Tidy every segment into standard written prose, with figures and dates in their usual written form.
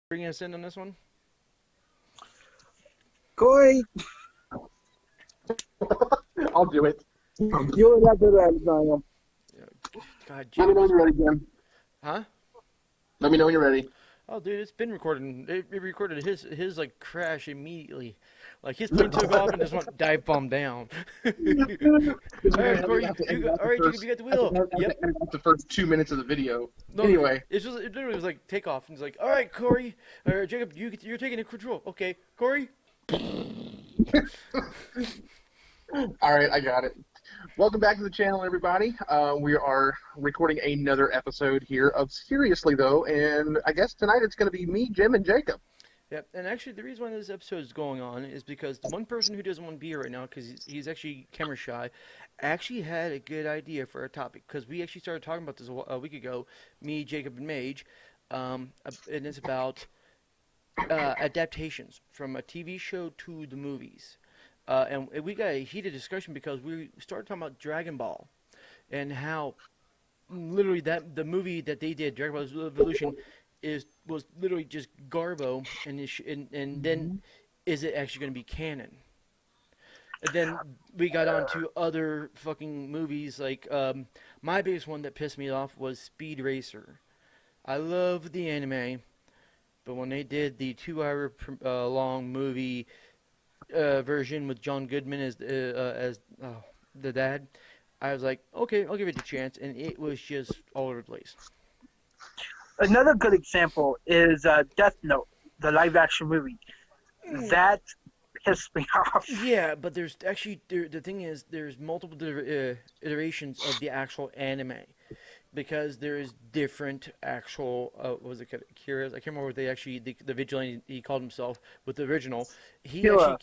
Bring us in on this one? Corey, I'll do it. you'll have to that, Zion. God, Let me know when James. you're ready, Jim. Huh? Let me know when you're ready. Oh, dude, it's been recording. It recorded his like crash immediately. Like his plane took off and just went dive bomb down. All right, Corey, you got. All right, Jacob, you got the wheel. Yep. That's the first 2 minutes of the video. No, Anyway. it literally was like takeoff, and it's like, all right, Corey, or Jacob, you're taking control. Okay, Corey. All right, I got it. Welcome back to the channel, everybody. We are recording another episode here of Seriously, though, and I guess tonight it's going to be me, Jim, and Jacob. Yep, and actually the reason why this episode is going on is because the one person who doesn't want to be here right now, because he's actually camera shy, actually had a good idea for a topic, because we actually started talking about this a week ago, me, Jacob, and Mage, and it's about adaptations from a TV show to the movies. And we got a heated discussion because we started talking about Dragon Ball and how literally that the movie that they did, Dragon Ball Evolution, was literally just garbo, and then is it actually going to be canon? And then we got on to other fucking movies like my biggest one that pissed me off was Speed Racer. I love the anime, but when they did the 2 hour long movie version with John Goodman as the dad, I was like, okay, I'll give it a chance, and it was just all over the place. Another good example is Death Note, the live-action movie. That pissed me off. Yeah, but there's actually the thing is there's multiple iterations of the actual anime, because there is different actual what was it, Kira's? I can't remember what they actually the vigilante he called himself with the original. He Kira.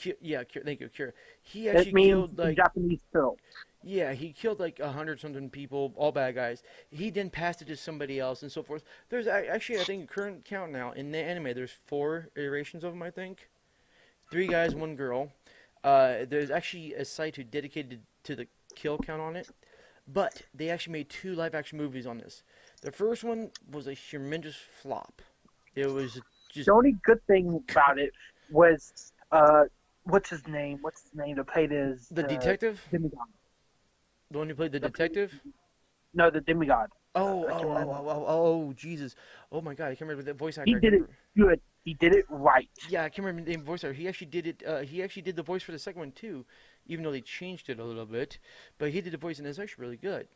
actually thank you, Kira. He It actually means killed like Japanese pill. yeah, he killed like 100 something people, all bad guys. He then passed it to somebody else and so forth. There's actually I think current count now in the anime there's 4 iterations of him, I think. 3 guys, 1 girl. There's actually a site who dedicated to the kill count on it. But they actually made 2 live-action movies on this. The first one was a tremendous flop. It was just... The only good thing about it was, what's his name? That played his... The detective? Demigod. The one who played the detective? No, the demigod. Oh, Jesus. Oh, my God, I can't remember that voice actor. He did it good. He did it right. Yeah, I can't remember the name of the voice actor. He actually did it. He actually did the voice for the second one, too, even though they changed it a little bit. But he did the voice, and it's actually really good.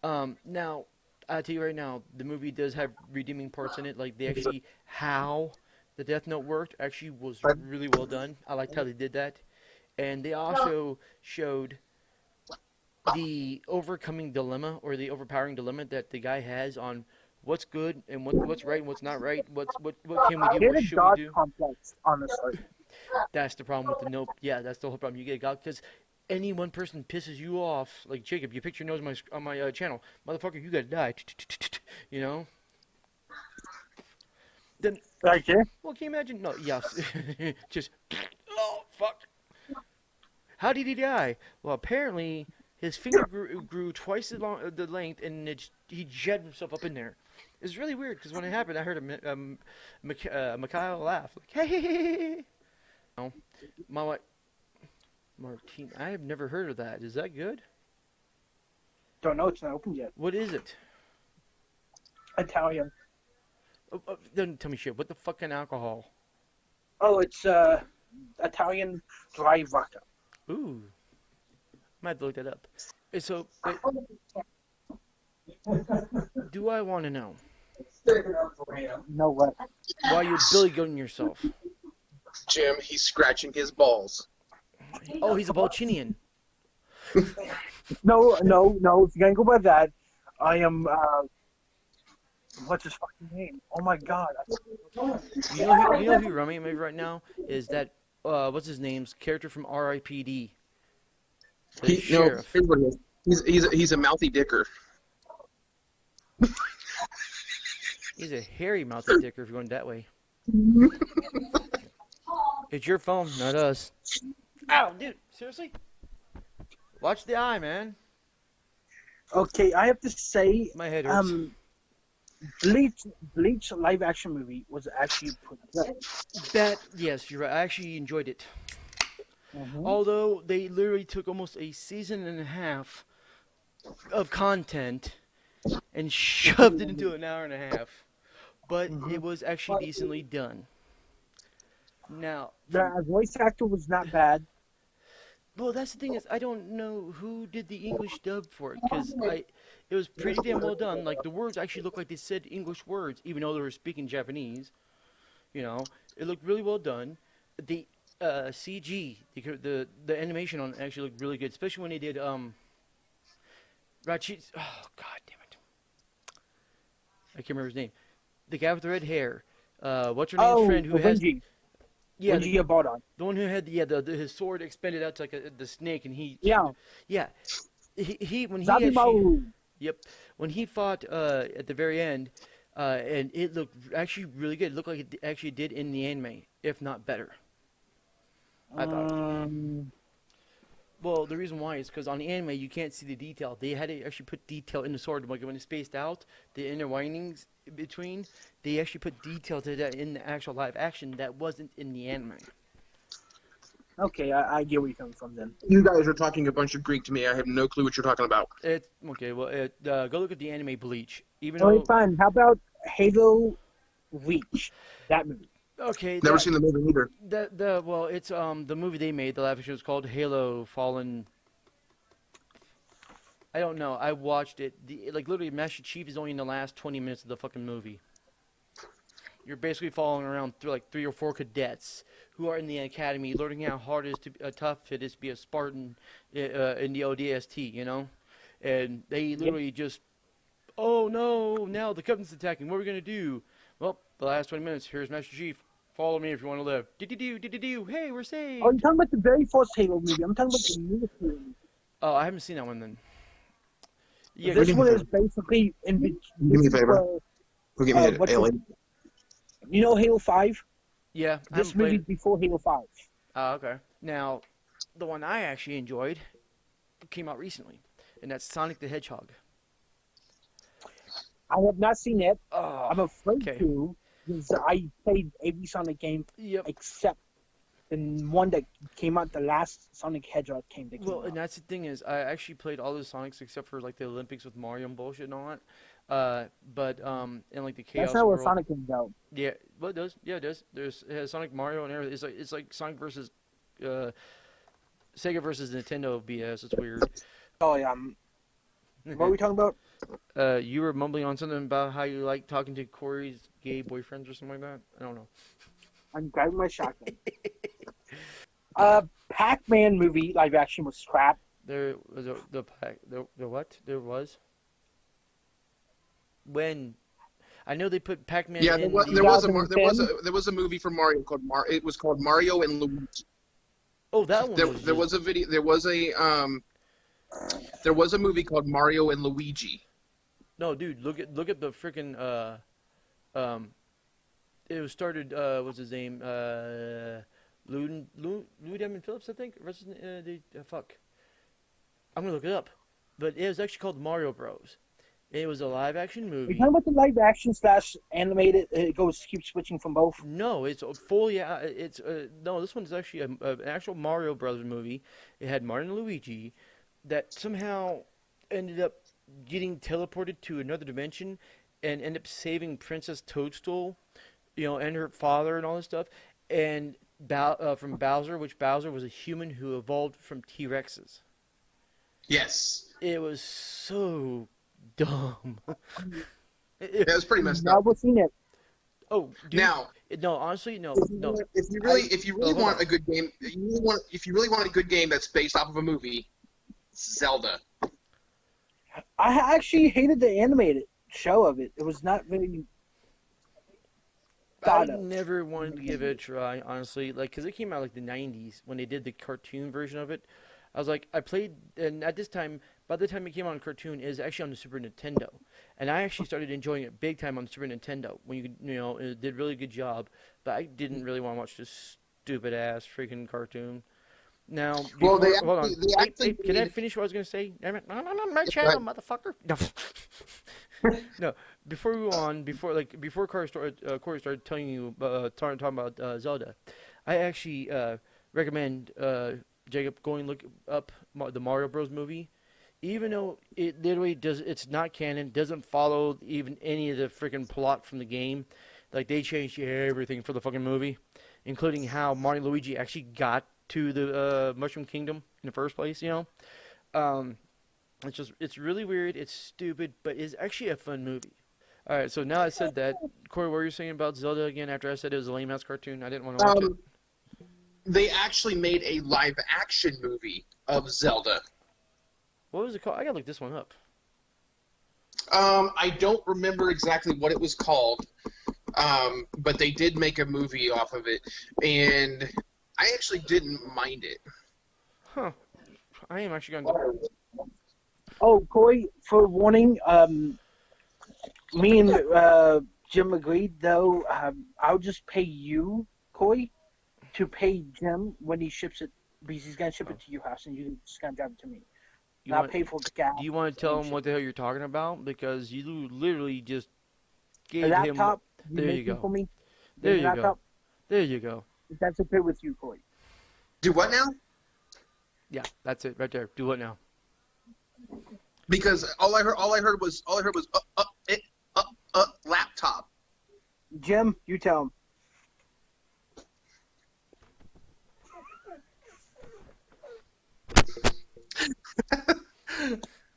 Now, I'll tell you right now, the movie does have redeeming parts in it. Like, they actually, how the Death Note worked actually was really well done. I liked how they did that. And they also showed the overcoming dilemma, or the overpowering dilemma that the guy has on what's good and what's right and what's not right. What can we do? What should we do? Complex, honestly. That's the problem with the nope. Yeah, that's the whole problem. You get a god because any one person pisses you off. Like Jacob, you picked your nose on my channel, motherfucker. You gotta die. You know. Then. Okay. Well, can you imagine? No. Yes. Just. Oh fuck. How did he die? Well, apparently his finger grew twice as long the length, and he jetted himself up in there. It's really weird because when it happened, I heard Mikhail laugh like, hey. No, my wife, Martine. I have never heard of that. Is that good? Don't know. It's not open yet. What is it? Italian. Don't tell me shit. What the fucking alcohol? Oh, it's Italian dry vodka. Ooh, might have to look that up. So, do I want to know? No what? Why you're Billy Goating yourself? Jim, he's scratching his balls. Oh, he's a Balchinian. No. If you're gonna go by that, I am. What's his fucking name? Oh my God. You know who reminding me right now is that what's his name's character from R.I.P.D. The sheriff. Here's what it is. He's a mouthy dicker. He's a hairy mouthy dicker if you're going that way. It's your phone, not us. Ow, dude, seriously? Watch the eye, man. Okay, I have to say, My head hurts. Bleach Bleach live action movie was actually pretty good. That yes, you're right. I actually enjoyed it. Mm-hmm. Although they literally took almost a season and a half of content and shoved it into an hour and a half, but Mm-hmm. it was actually But decently done. Now, from the voice actor was not bad. well, that's the thing is I don't know who did the English dub for it because it was pretty damn well done. Like the words actually looked like they said English words, even though they were speaking Japanese. You know, it looked really well done. The CG, the animation on it actually looked really good, especially when they did Rachi. Oh God damn it, I can't remember his name. The guy with the red hair. What's her name's Oh, friend who has Renji, yeah Renji Abada. the one who had his sword expanded out to like the snake and he Yeah, yeah he when he actually Zabimaru. yep when he fought at the very end and it looked actually really good. It looked like it actually did in the anime, if not better. I thought. Um, Well, the reason why is because on the anime you can't see the detail. They had to actually put detail in the sword, like when it's spaced out, the inner windings between. They actually put detail to that in the actual live action that wasn't in the anime. okay, I get where you're coming from then. You guys are talking a bunch of Greek to me. I have no clue what you're talking about. It's okay. Well, go look at the anime Bleach. Even All right, though fine. How about Halo Reach? That movie. okay, Never seen the movie either. the well, it's the movie they made. The live action was called Halo Fallen. I don't know. I watched it. Like literally, Master Chief is only in the last 20 minutes of the fucking movie. You're basically following around through like 3 or 4 cadets who are in the academy, learning how hard it is to tough it is to be a Spartan in the ODST, you know, and they Yep. literally just, oh no, now the Covenant's attacking. What are we gonna do? Well, the last 20 minutes. Here's Master Chief. Follow me if you want to live. Do. Hey, we're Oh, you're saved. talking about the very first Halo movie. I'm talking about the newest movie. Oh, I haven't seen that one then. Yeah, This Do me one a is favor. basically in. Do This me a is favor. where Go get me an what's alien. Halo 5? yeah, I This haven't played movie it. before Halo 5. Oh, okay. Now, the one I actually enjoyed came out recently, and that's Sonic the Hedgehog. I have not seen it. Oh, I'm afraid okay. to because I played every Sonic game Yep. except the one that came out. The last Sonic Hedgehog game that Well, came and out. that's the thing is, I actually played all the Sonics except for like the Olympics with Mario and bullshit and all that. But and like the That's Chaos not where World. Sonic can go. Yeah, well, it does. Yeah, it does. It has Sonic, Mario, and everything. It's like Sonic versus uh, Sega versus Nintendo BS. It's weird. Oh yeah. What are we talking about? You were mumbling on something about how you like talking to Corey's gay boyfriends or something like that. I don't know. I'm grabbing my shotgun. Pac-Man movie live action was crap. There was the what? There was when I know they put Pac-Man Yeah, in there the. was a there was 2010. a movie from Mario called It was called Mario and Luigi. Oh, that one was There just. was a video. There was a movie called Mario and Luigi. No, dude, look at the freaking um it was started what's his name? Lou Diamond Phillips, I think. Fuck. I'm gonna look it up. But it was actually called Mario Bros. It was a live action Are you talking movie. about the live action slash animated? It goes keep switching from both. No, it's a fully it's no, this one's actually an actual Mario Brothers movie. It had Mario and Luigi that somehow ended up getting teleported to another dimension and end up saving Princess Toadstool, you know, and her father and all this stuff, and from Bowser, which Bowser was a human who evolved from T Rexes. Yes. It was so dumb. Yeah, it was pretty messed up. Never seen it. Oh, dude, Now, no, honestly, no, no. if you really Hold want on. a good game, if you really want a good game that's based off of a movie, Zelda. I actually hated the animated show of it. It was not very I thought of. never wanted to give it a try, honestly. Like, cause it came out like the '90s when they did the cartoon version of it. I was like, I played, and at this time, by the time it came out on cartoon, it was actually on the Super Nintendo, and I actually started enjoying it big time on the Super Nintendo when you know, it did a really good job. But I didn't really want to watch this stupid ass freaking cartoon. Now, Well, before, hold on, they hey, actually can I made. finish what I was gonna say? Damn it. No, no, no, my channel, motherfucker. No, no. before we go on, before Corey started telling you talking about Zelda, I actually recommend Jacob going look up the Mario Bros. Movie. Even though it literally does, it's not canon, doesn't follow even any of the freaking plot from the game. Like they changed everything for the fucking movie, including how Mario and Luigi actually got to the Mushroom Kingdom in the first place. Um, it's really weird, it's stupid, but it's actually a fun movie. All right, so now I said that, Corey, what were you saying about Zelda again? After I said it was a lame ass cartoon, I didn't want to watch it. Um, they actually made a live action movie of Zelda. What was it called? I gotta look this one up. I don't remember exactly what it was called, but they did make a movie off of it, and I actually didn't mind it. Huh? I am actually gonna. Oh, Corey, for warning, me and Jim agreed, though, I'll just pay you, Corey, to pay Jim when he ships it, because he's going to ship it to your house, and you're just going to drive it to me. You And I'll want? pay for the gas. Do you want to tell and him what the hell you're talking about? Because you literally just the gave him. laptop, There you making go. for me, There the you go. laptop, There you go. that's okay with you, Corey. Do what now? Yeah, that's it right there. Do what now? Because all I heard was laptop. Jim, you tell him.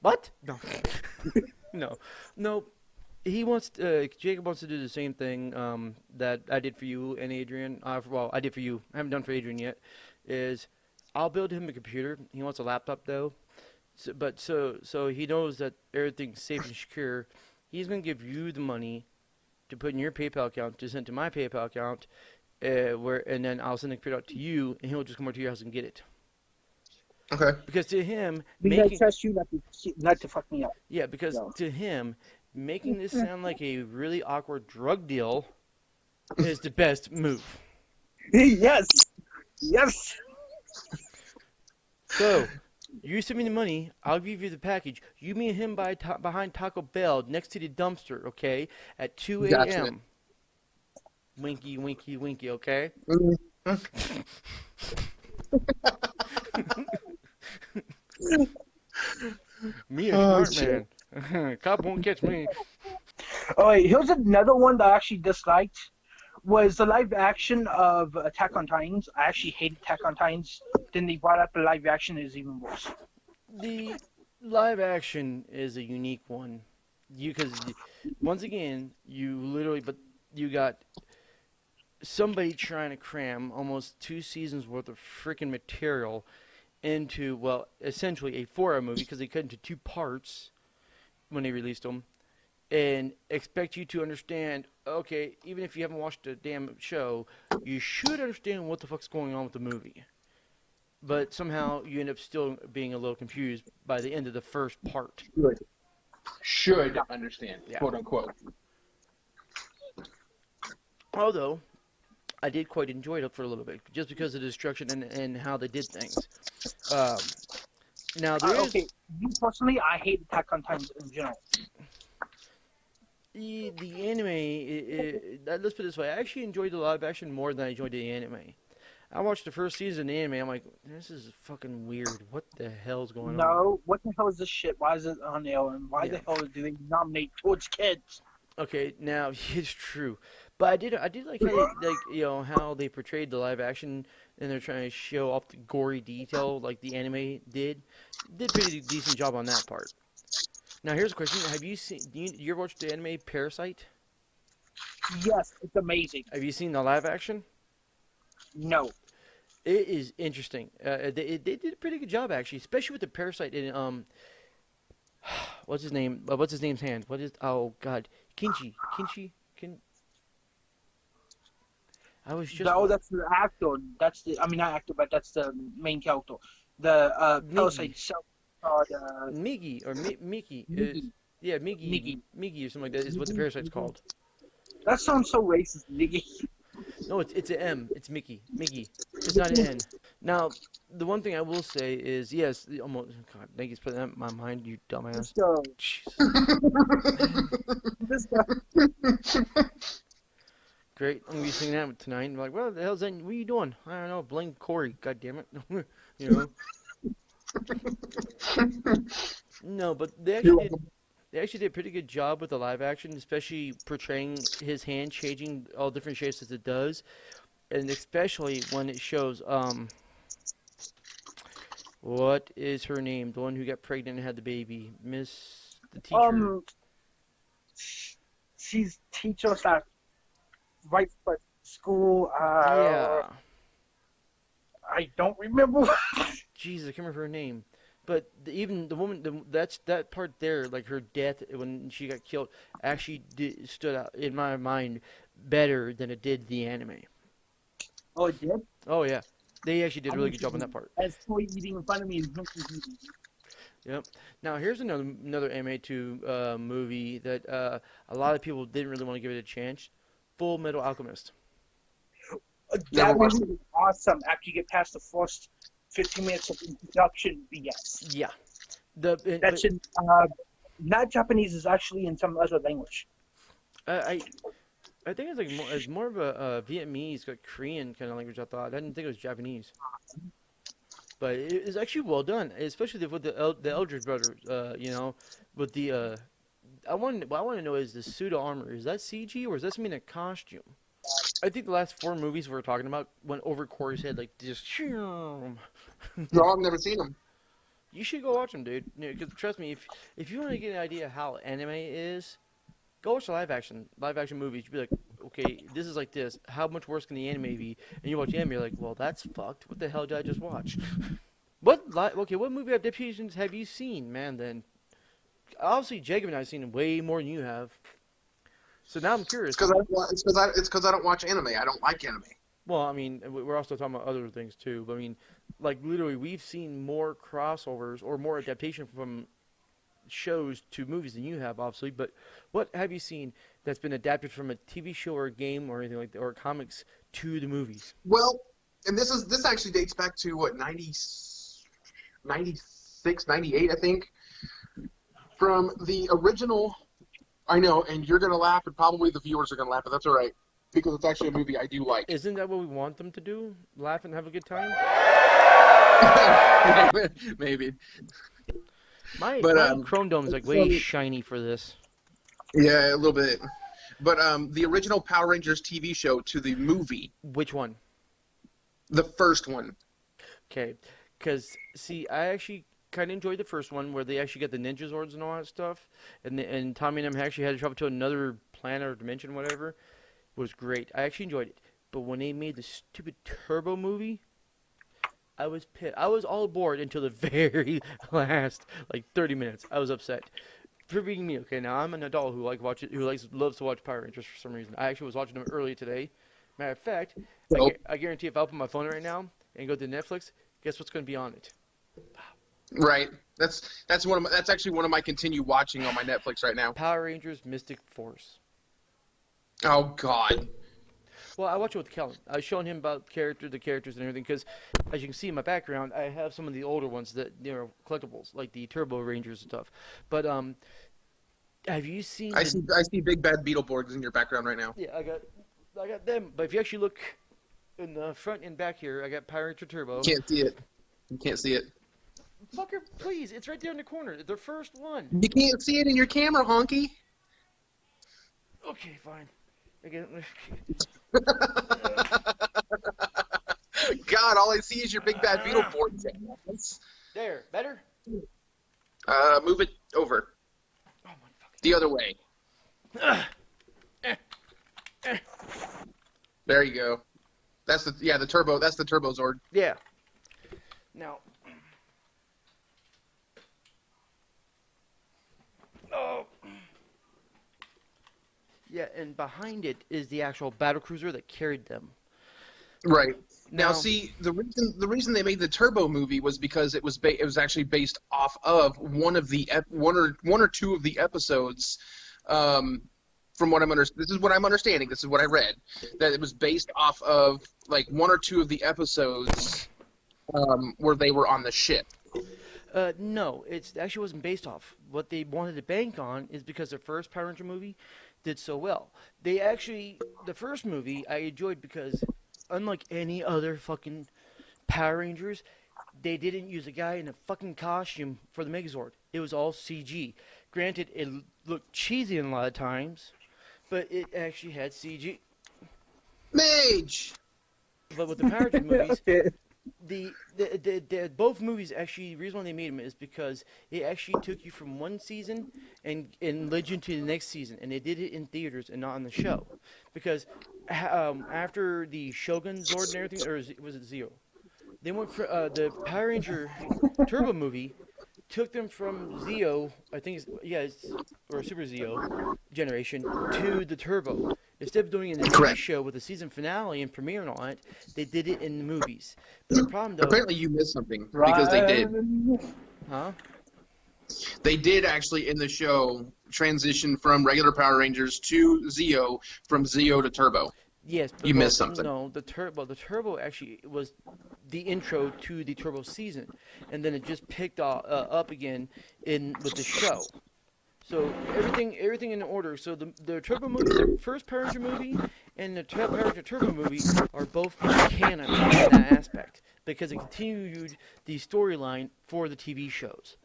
What? No. No. No. He wants. Jacob wants to do the same thing that I did for you and Adrian. Well, I did for you. I haven't done for Adrian yet. Is I'll build him a computer. He wants a laptop though. So he knows that everything's safe and secure. He's gonna give you the money to put in your PayPal account to send to my PayPal account, and then I'll send the computer out to you, and he'll just come over to your house and get it. Okay. Because to him, Because I making trust you not to fuck me up. yeah, because No. to him, making this sound like a really awkward drug deal is the best move. Yes. Yes. So, you send me the money, I'll give you the package. You meet him behind Taco Bell next to the dumpster, okay? At 2 Gotcha. a.m. Winky, winky, winky, okay? Me a Oh, smart man. Cop won't catch me. All right, here's another one that I actually disliked. Was the live action of Attack on Titans. I actually hated Attack on Titans. Then they brought out the live action is even worse. The live action is a unique one. Because once again, you got somebody trying to cram almost 2 seasons worth of freaking material into, well, essentially a 4-hour movie because they cut into 2 parts when they released them, and expect you to understand. Okay, even if you haven't watched the damn show, you should understand what the fuck's going on with the movie. But somehow you end up still being a little confused by the end of the first part. Should understand, Yeah. quote unquote. Although, I did quite enjoy it for a little bit, just because of the destruction and how they did things. Now, there is Okay, me personally, I hate Attack on Titans in general. the anime. Let's put it this way: I actually enjoyed the live action more than I enjoyed the anime. I watched the first season of the anime. I'm like, this is fucking weird. What the hell's going on? No, what the hell is this shit? Why is it on air? And why Yeah. the hell do they nominate towards kids? Okay, now it's true, but I did like how how they portrayed the live action, and they're trying to show off the gory detail like the anime did. Did pretty decent job on that part. Now here's a question: have you seen? You ever watched the anime Parasite? Yes, it's amazing. Have you seen the live action? No. It is interesting. They did a pretty good job actually, especially with the Parasite in what's his name? What's his name's hand? What is? Oh God, Kinchi. I was just. No, that's the actor. That's the. I mean, not actor, but that's the main character. The Parasite self. Miggy or Mickey. Miggy. Yeah, Miggy or something like that is what the Parasite's called. That sounds so racist, nigga. No, it's an M. It's Mickey. It's not an N. Now, The one thing I will say is yes. Almost. God, thank you for putting that in my mind, you dumbass. Mr. Jesus. Man. Mr. Great. I'm gonna be singing that tonight. I'm like, well, the hell's that? What are you doing? I don't know. Blame Corey. God damn it. You know. No, but You're welcome. they actually did a pretty good job with the live action, especially portraying his hand changing all different shapes as it does, and especially when it shows what is her name? The one who got pregnant and had the baby, Miss the teacher. Um, she's teach us at right foot school. Yeah. I don't remember. Jesus, I can't remember her name. But even the woman, that's that part there, like her death when she got killed, actually stood out in my mind better than it did the anime. Oh, it did? Oh yeah, they actually did a I'm really good job on that listening. part. As toy eating in front of me is Yep. Now here's another anime to movie that a lot of people didn't really want to give it a chance. Full Metal Alchemist. Never that watched movie was awesome after you get past the first 15 minutes of introduction BS. Yeah. That's in not Japanese, is actually in some other language. I I think it's like it's more of a Vietnamese, like Korean kind of language. I thought. I didn't think it was Japanese, but it is actually well done, especially with the Eldridge brothers. With the what I want to know is the suit of armor. Is that CG or is that something in a costume? I think the last four movies we were talking about went over Corey's head like just. No, I've never seen them. You should go watch them, dude. Because trust me, if you want to get an idea how anime is, go watch the live action movies. You'd be like, okay, this is like this. How much worse can the anime be? And you watch the anime, you're like, well, that's fucked. What the hell did I just watch? What movie adaptations have you seen, man? Then obviously Jacob and I've seen way more than you have. So now I'm curious. It's because I don't watch anime. I don't like anime. Well, I mean, we're also talking about other things too. But I mean, like literally, we've seen more crossovers or more adaptation from shows to movies than you have, obviously. But what have you seen that's been adapted from a TV show or a game or anything like that, or comics to the movies? Well, and this actually dates back to what 96, 98, I think, from the original. I know, and you're gonna laugh, and probably the viewers are gonna laugh, but that's all right because it's actually a movie I do like. Isn't that what we want them to do? Laugh and have a good time? Maybe. My But Chrome Dome is like way shiny for this. yeah, a little bit. But the original Power Rangers TV show to the movie, Which one? the first one. Okay, because see, I actually kind of enjoyed the first one where they actually got the Ninja Zords and all that stuff, and Tommy and them actually had to travel to another planet or dimension, whatever. It was great. I actually enjoyed it. But when they made the stupid Turbo movie, I was pissed. I was all aboard until the very last, like 30 minutes. I was upset. For being me, okay. Now I'm an adult loves to watch Power Rangers for some reason. I actually was watching them earlier today. Matter of fact, Nope. I guarantee if I open my phone right now and go to Netflix, guess what's going to be on it? Right. That's actually one of my continue watching on my Netflix right now. Power Rangers Mystic Force. Oh God. Well, I watch it with Kellen. I was showing him about the characters and everything, because as you can see in my background, I have some of the older ones that collectibles, like the Turbo Rangers and stuff. But have you seen? I see big bad Beetleborgs in your background right now. Yeah, I got them. But if you actually look in the front and back here, I got Power Ranger Turbo. You can't see it. You can't see it. Fucker, please! It's right there in the corner. The first one. You can't see it in your camera, honky. Okay, fine. Again. God, all I see is your big bad Beetleborg. There, better. Move it over. Oh my fucking. The other way. There you go. That's the turbo. That's the Turbo Zord. Yeah. Now. Oh. Yeah, and behind it is the actual battle cruiser that carried them. Right. Now, Now- see, the reason they made the Turbo movie was because it was actually based off of one or two of the episodes. From what this is what I'm understanding. This is what I read, that it was based off of like one or two of the episodes where they were on the ship. No, it actually wasn't based off. What they wanted to bank on is because the first Power Ranger movie did so well. They actually, the first movie I enjoyed because, unlike any other fucking Power Rangers, they didn't use a guy in a fucking costume for the Megazord. It was all CG. Granted, it looked cheesy in a lot of times, but it actually had CG. Mage. But with the Power Rangers movies, Okay. the both movies actually, the reason why they made them is because it actually took you from one season and led you to the next season, and they did it in theaters and not on the show, because after the Shogun Zord and everything, or was it Zeo? They went for the Power Ranger Turbo movie took them from Zeo, I think or Super Zeo generation to the Turbo. Instead of doing it in the TV Correct. show with the season finale and premiere and all that, they did it in the movies. But the problem though, Apparently, you missed something because they did. huh? They did actually in the show transition from regular Power Rangers to Zeo, from Zeo to Turbo. Yes, but You missed something. No, the Turbo actually was the intro to the Turbo season, and then it just picked up again in with the show. So everything in order. So the Turbo movie, the first Power Ranger movie, and the Power Ranger Turbo movie are both canon in that aspect because it continued the storyline for the TV shows.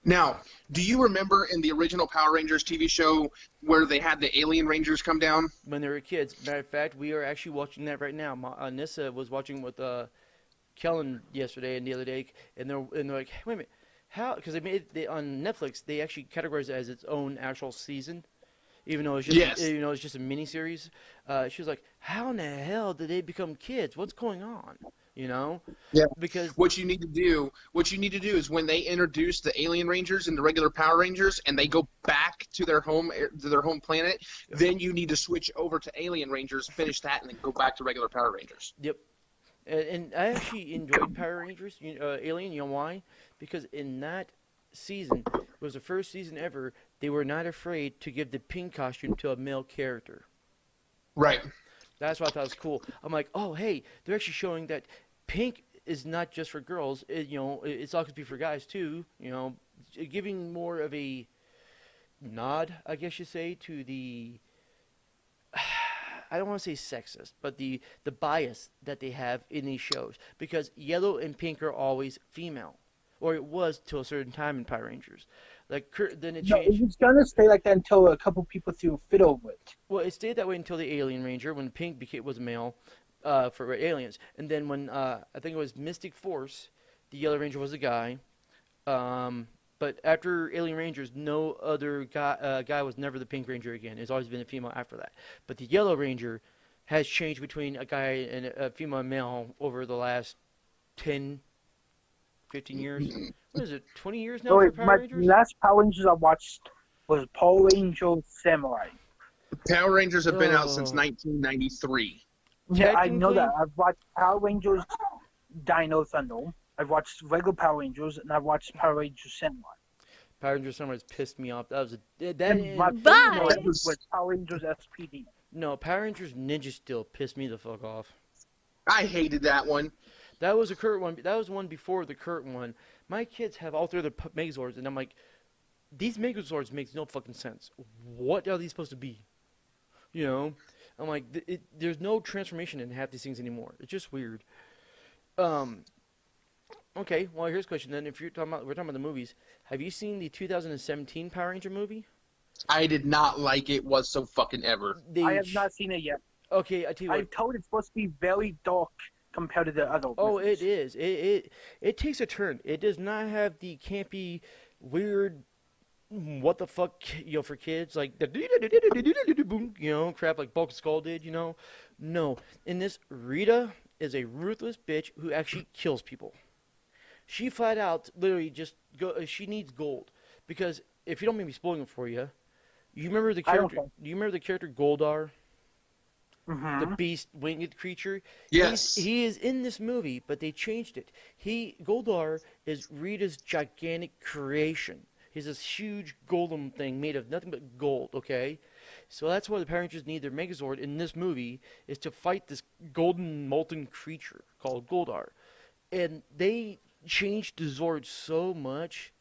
Now, do you remember in the original Power Rangers TV show where they had the Alien Rangers come down? When they were kids. Matter of fact, we are actually watching that right now. Nissa was watching with Kellen yesterday and the other day, and they're like, wait a minute, how? Because on Netflix they actually categorize it as its own actual season, even though it's just Yes. it's just a miniseries. She was like, how in the hell did they become kids? What's going on? You know? Yeah. Because What you need to do is when they introduce the Alien Rangers and the regular Power Rangers, and they go back to their home planet, then you need to switch over to Alien Rangers, finish that, and then go back to regular Power Rangers. yep. And I actually enjoyed Power Rangers, Alien. You know why? Because in that season, it was the first season ever, they were not afraid to give the pink costume to a male character. Right. That's what I thought was cool. I'm like, oh, hey, they're actually showing that pink is not just for girls. It's all could be for guys too. Giving more of a nod, I guess you say, to the I don't want to say sexist, but the bias that they have in these shows because yellow and pink are always female, or it was till a certain time in Power Rangers. Then it No, it changed. was gonna stay like that until a couple people threw a fit over it. Well, it stayed that way until the Alien Ranger when pink was male for aliens, and then when I think it was Mystic Force, the Yellow Ranger was a guy. But after Alien Rangers, no other guy was never the Pink Ranger again. It's always been a female after that. But the Yellow Ranger has changed between a guy and a female and male over the last 10, 15 years. What is it, 20 years now So for wait, Power my Rangers? last Power Rangers I watched was Power Rangers Samurai. Power Rangers have been out since Oh. 1993. Yeah, I know that. Technically- I've watched Power Rangers Dino Thunder. I've watched regular Power Rangers, and I've watched Power Rangers Samurai. Power Rangers Summers pissed me off. That was And my favorite Bye. one was Power Rangers SPD. no, Power Rangers Ninja Steel pissed me the fuck off. I hated that one. That was a Kurt one. That was one before the Kurt one. My kids have all three of the Megazords, and I'm like, these Megazords makes no fucking sense. What are these supposed to be? I'm like, there's no transformation in half these things anymore. It's just weird. Okay, well here's a question then. If we're talking about the movies, have you seen the 2017 Power Ranger movie? I did not like it whatsoever fucking ever. I have not seen it yet. Okay, I tell you I what. told it's supposed to be very dark compared to the other. Oh, movies. it is. It takes a turn. It does not have the campy, weird, what the fuck, for kids like the crap like Bulk and Skull did. No. In this, Rita is a ruthless bitch who actually kills people. She flat out literally just she needs gold because if you don't mind me spoiling it for you, you remember the I don't character? care. Do you remember the character Goldar? The Mhm. beast winged creature. Yes. He is in this movie, but they changed it. Goldar is Rita's gigantic creation. He's this huge golem thing made of nothing but gold, okay? So that's why the Power Rangers need their Megazord in this movie is to fight this golden molten creature called Goldar. and they changed the Zord so much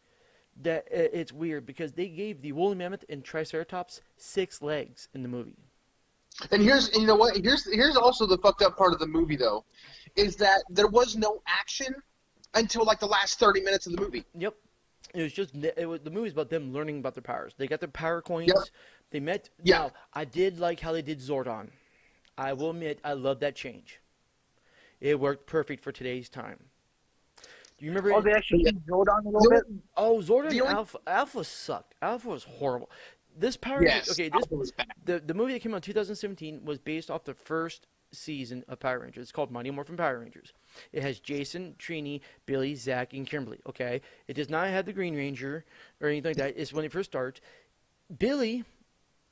that it's weird because they gave the woolly mammoth and Triceratops 6 legs in the movie. And you know what? Here's also the fucked up part of the movie though, is that there was no action until like the last 30 minutes of the movie. Yep. The movie's about them learning about their powers. They got their power Yep. coins. They met. Yeah. Now, I did like how they did Zordon. I will admit, I love that change. It worked perfect for today's time. Do you remember? Oh, they actually Yeah. slowed on a little bit. Oh, Zordon The only- Alpha. Alpha sucked. Alpha was horrible. This Power Yes. Okay, Alpha was bad. the movie that came out in 2017 was based off the first season of Power Rangers. It's called Mighty Morphin Power Rangers. It has Jason, Trini, Billy, Zach, and Kimberly. Okay, it does not have the Green Ranger or anything like that. It's when it first starts. Billy,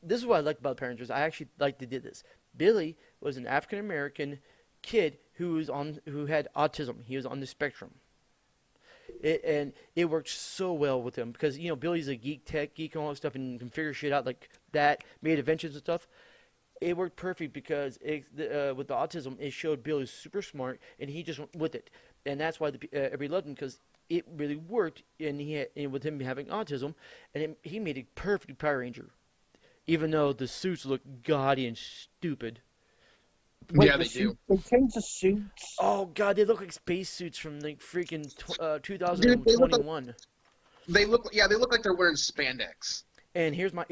this is what I liked about Power Rangers. I actually liked they did this. Billy was an African American kid who had autism. He was on the spectrum. And it worked so well with him because Billy's a geek and all that stuff and can figure shit out like that, made inventions and stuff. It worked perfect because with the autism, it showed Billy was super smart and he just went with it, and that's why everybody loved him because it really worked. And and with him having autism, and he made a perfect Power Ranger, even though the suits look gaudy and stupid. Wait, Yeah, the they do. suit- They changed the suits. Oh god, they look like spacesuits from like freaking Dude, they look like 2021. they look like they're wearing spandex. And here's where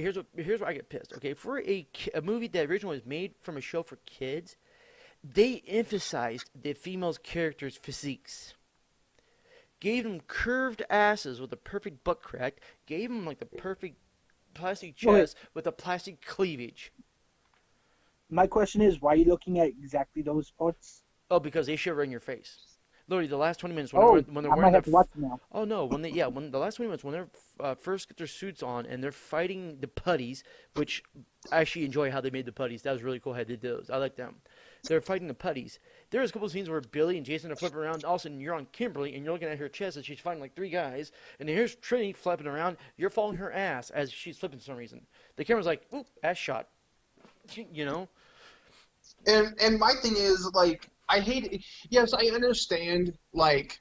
I get pissed. Okay, for a movie that originally was made from a show for kids, they emphasized the females' characters' physiques. Gave them curved asses with a perfect butt crack. Gave them like the perfect plastic Wait. chest with a plastic cleavage. My question is, why are you looking at exactly those parts? Oh, because they shove right in your face. Literally, the last 20 minutes Oh, when they're I wearing might have to watch it now. Oh no! When the last 20 minutes when they're first get their suits on and they're fighting the putties, which I actually enjoy how they made the putties. That was really cool how they did those. I like them. They're fighting the putties. There's a couple of scenes where Billy and Jason are flipping around. All of a sudden, you're on Kimberly and you're looking at her chest and she's fighting like 3 guys. And then here's Trinity flapping around. You're following her ass as she's flipping for some reason. The camera's like, "Oop, ass shot." You know. And my thing is like I hate it. Yes, I understand like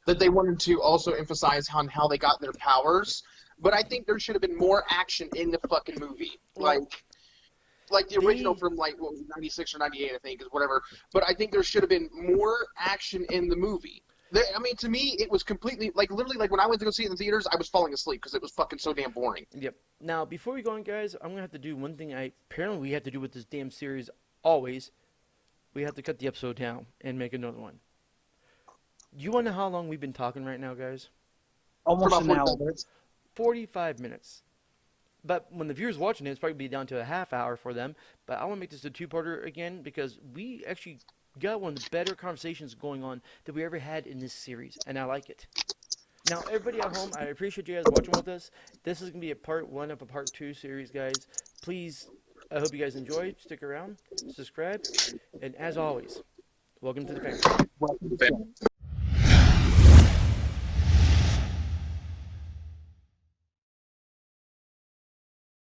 that they wanted to also emphasize on how they got their powers, but I think there should have been more action in the fucking movie. Like the original from like what was it, 96 or 98 I think is whatever. But I think there should have been more action in the movie. I mean, to me, it was completely like literally like when I went to go see it in the theaters, I was falling asleep because it was fucking so damn boring. Yep. Now, before we go on, guys, I'm gonna have to do one thing. Apparently we have to do with this damn series. Always, we have to cut the episode down and make another one. Do you want to know how long we've been talking right now, guys? For Almost about an hour. 45 minutes. 45 minutes. But when the viewers watching it, it's probably be down to a half hour for them. But I want to make this a two-parter again because we actually got one of the better conversations going on that we ever had in this series, and I like it. Now, everybody at home, I appreciate you guys watching with us. This is going to be a part 1 of a part 2 series, guys. Please, I hope you guys enjoy. Stick around, subscribe, and as always, welcome to the family. Welcome to the show.